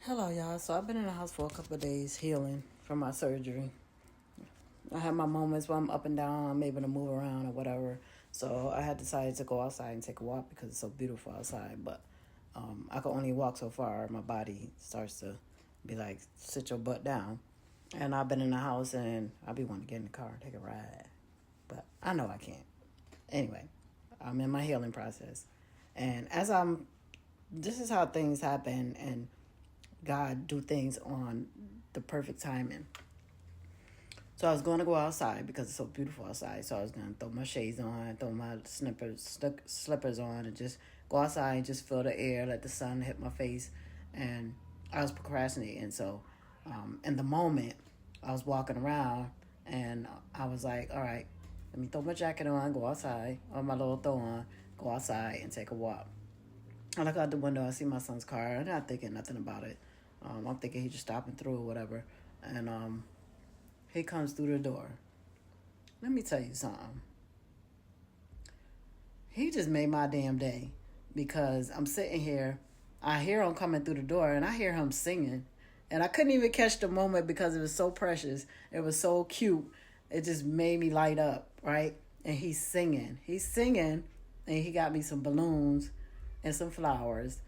Hello, y'all. So I've been in the house for a couple of days healing from my surgery. I have my moments where I'm up and down, I'm able to move around or whatever. So I had decided to go outside and take a walk because it's so beautiful outside. But I could only walk so far. My body starts to be like, sit your butt down. And I've been in the house and I be wanting to get in the car and take a ride. But I know I can't. Anyway, I'm in my healing process. And this is how things happen and God do things on the perfect timing. So I was going to go outside because it's so beautiful outside. So I was going to throw my shades on, throw my slippers on, and just go outside and just feel the air, let the sun hit my face. And I was procrastinating. So in the moment, I was walking around and I was like, all right, let me throw my jacket on, go outside, or my little throw on, go outside and take a walk. I look out the window, I see my son's car. I'm not thinking nothing about it. I'm thinking he's just stopping through or whatever. And he comes through the door. Let me tell you something. He just made my damn day because I'm sitting here. I hear him coming through the door and I hear him singing. And I couldn't even catch the moment because it was so precious. It was so cute. It just made me light up, right? And he's singing. He's singing and he got me some balloons and some flowers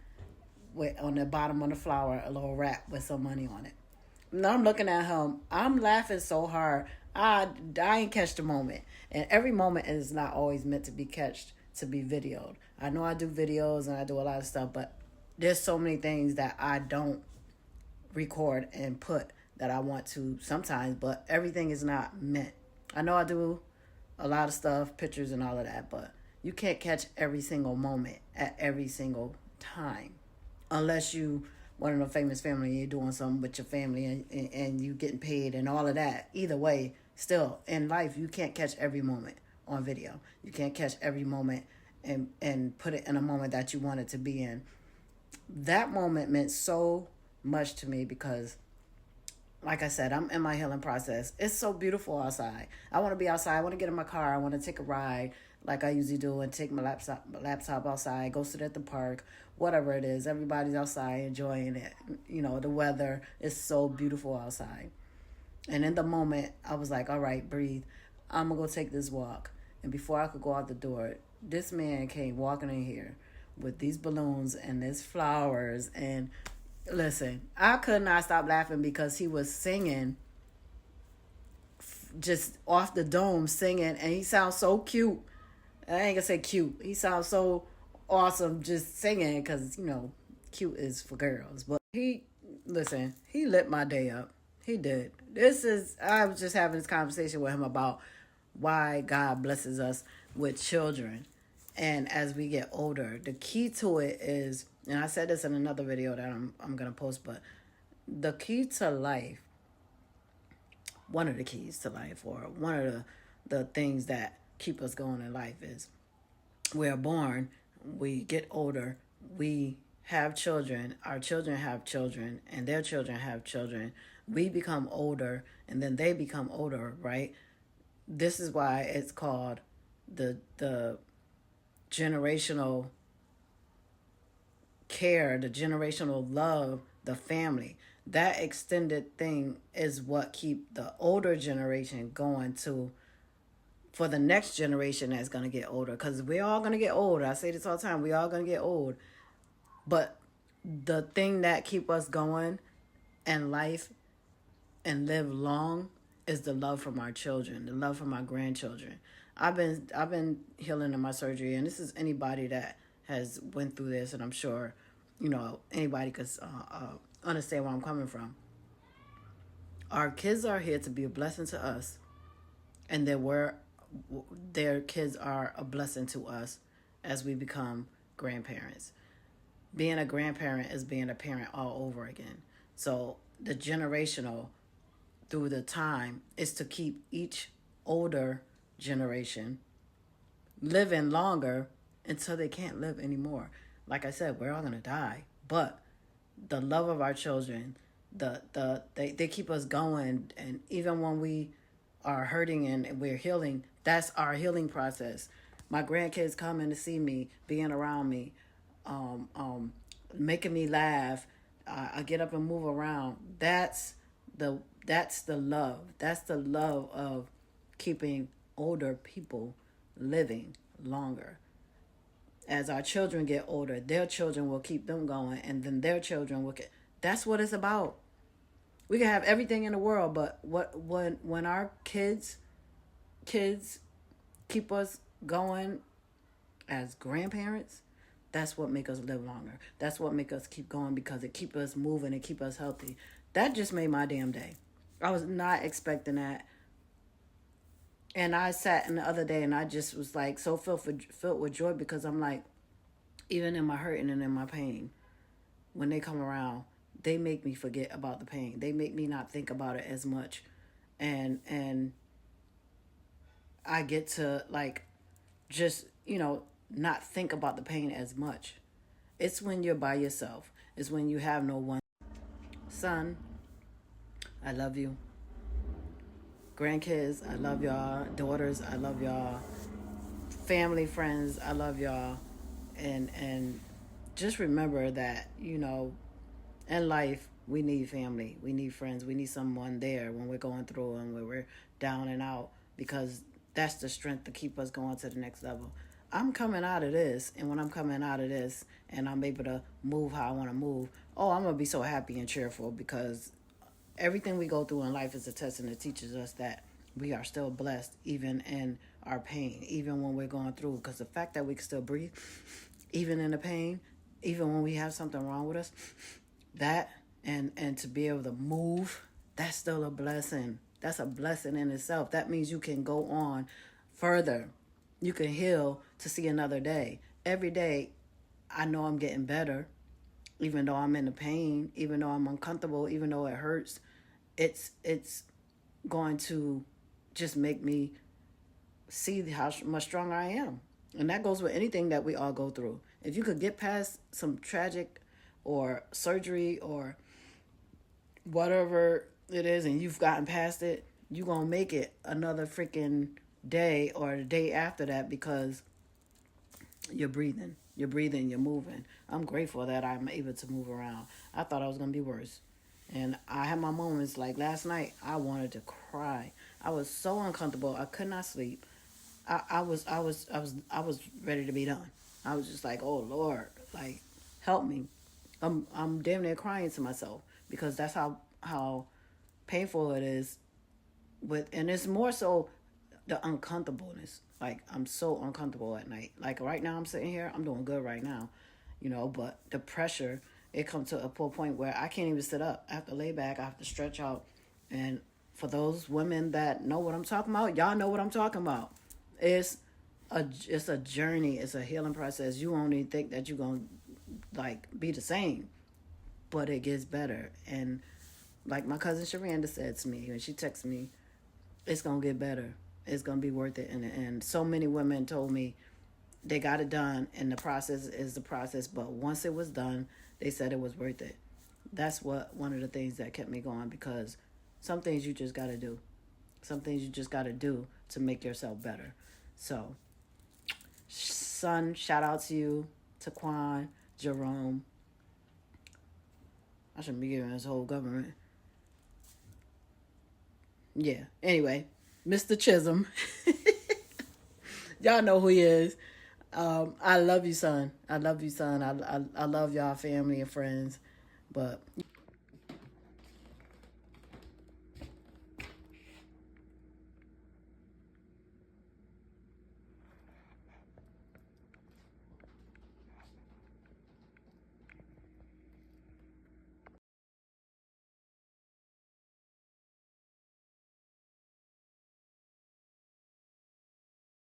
with on the bottom of the flower a little wrap with some money on it. Now I'm looking at him. I'm laughing so hard. I ain't catch the moment. And every moment is not always meant to be catched, to be videoed. I know I do videos and I do a lot of stuff, but there's so many things that I don't record and put that I want to sometimes, but everything is not meant. I know I do a lot of stuff, pictures and all of that, but you can't catch every single moment at every single time unless you one of the famous family and you're doing something with your family and you getting paid and all of that. Either way, still in life you can't catch every moment on video. You can't catch every moment and put it in a moment that you want it to be in. That moment meant so much to me because like I said, I'm in my healing process. It's so beautiful outside. I want to be outside. I want to get in my car. I want to take a ride like I usually do and take my laptop outside, go sit at the park, whatever it is. Everybody's outside enjoying it. You know, the weather is so beautiful outside. And in the moment, I was like, all right, breathe. I'm going to go take this walk. And before I could go out the door, this man came walking in here with these balloons and these flowers and listen, I could not stop laughing because he was singing just off the dome singing and he sounds so cute. I ain't gonna say cute. He sounds so awesome just singing because, you know, cute is for girls. But he lit my day up. He did. I was just having this conversation with him about why God blesses us with children. And as we get older, the key to it is, and I said this in another video that I'm going to post, but the key to life, one of the keys to life, or one of the things that keep us going in life is we're born, we get older, we have children, our children have children, and their children have children. We become older, and then they become older, right? This is why it's called the generational care, the generational love, the family. That extended thing is what keep the older generation going to for the next generation that's going to get older, because we're all going to get old. I say this all the time, we all going to get old, but the thing that keep us going in life and live long is the love from our children, the love from our grandchildren. I've been healing in my surgery, and this is anybody that has went through this, and I'm sure, you know, anybody could understand where I'm coming from. Our kids are here to be a blessing to us, and their kids are a blessing to us as we become grandparents. Being a grandparent is being a parent all over again. So the generational through the time is to keep each older generation living longer until they can't live anymore. Like I said, we're all gonna die, but the love of our children, they keep us going, and even when we are hurting and we're healing, that's our healing process. My grandkids coming to see me, being around me, making me laugh, I get up and move around. The that's the love. That's the love of keeping older people living longer. As our children get older, their children will keep them going, and then their children will get. That's what it's about. We can have everything in the world, but when our kids keep us going as grandparents, that's what make us live longer. That's what make us keep going because it keep us moving and keep us healthy. That just made my damn day. I was not expecting that. And I sat in the other day and I just was like so filled with joy because I'm like, even in my hurting and in my pain, when they come around, they make me forget about the pain. They make me not think about it as much. And I get to like just, not think about the pain as much. It's when you're by yourself. It's when you have no one. Son, I love you. Grandkids, I love y'all. Daughters, I love y'all. Family, friends, I love y'all. And just remember that, in life, we need family. We need friends. We need someone there when we're going through and when we're down and out because that's the strength to keep us going to the next level. I'm coming out of this, and when I'm coming out of this and I'm able to move how I want to move, I'm going to be so happy and cheerful because everything we go through in life is a test and it teaches us that we are still blessed even in our pain, even when we're going through. Because the fact that we can still breathe, even in the pain, even when we have something wrong with us, that and to be able to move, that's still a blessing. That's a blessing in itself. That means you can go on further. You can heal to see another day. Every day, I know I'm getting better, even though I'm in the pain, even though I'm uncomfortable, even though it hurts. It's going to just make me see how much stronger I am. And that goes with anything that we all go through. If you could get past some tragic or surgery or whatever it is and you've gotten past it, you're going to make it another freaking day or the day after that because you're breathing. You're breathing, you're moving. I'm grateful that I'm able to move around. I thought I was going to be worse. And I had my moments like last night, I wanted to cry. I was so uncomfortable. I could not sleep. I was ready to be done. I was just like, "Oh Lord, like help me." I'm damn near crying to myself because that's how painful it is and it's more so the uncomfortableness. Like I'm so uncomfortable at night. Like right now I'm sitting here, I'm doing good right now, but the pressure, it comes to a point where I can't even sit up. I have to lay back, I have to stretch out. And for those women that know what I'm talking about, y'all know what I'm talking about. It's a journey, it's a healing process. You won't even think that you're gonna like be the same. But it gets better. And like my cousin Sharanda said to me when she texted me, it's gonna get better. It's gonna be worth it in the end. So many women told me they got it done and the process is the process, but once it was done, they said it was worth it. That's one of the things that kept me going because some things you just gotta do. Some things you just gotta do to make yourself better. So, son, shout out to you, Taquan, Jerome. I shouldn't be giving this whole government. Yeah. Anyway, Mr. Chisholm. Y'all know who he is. I love you, son. I love you, son. I love y'all family and friends. But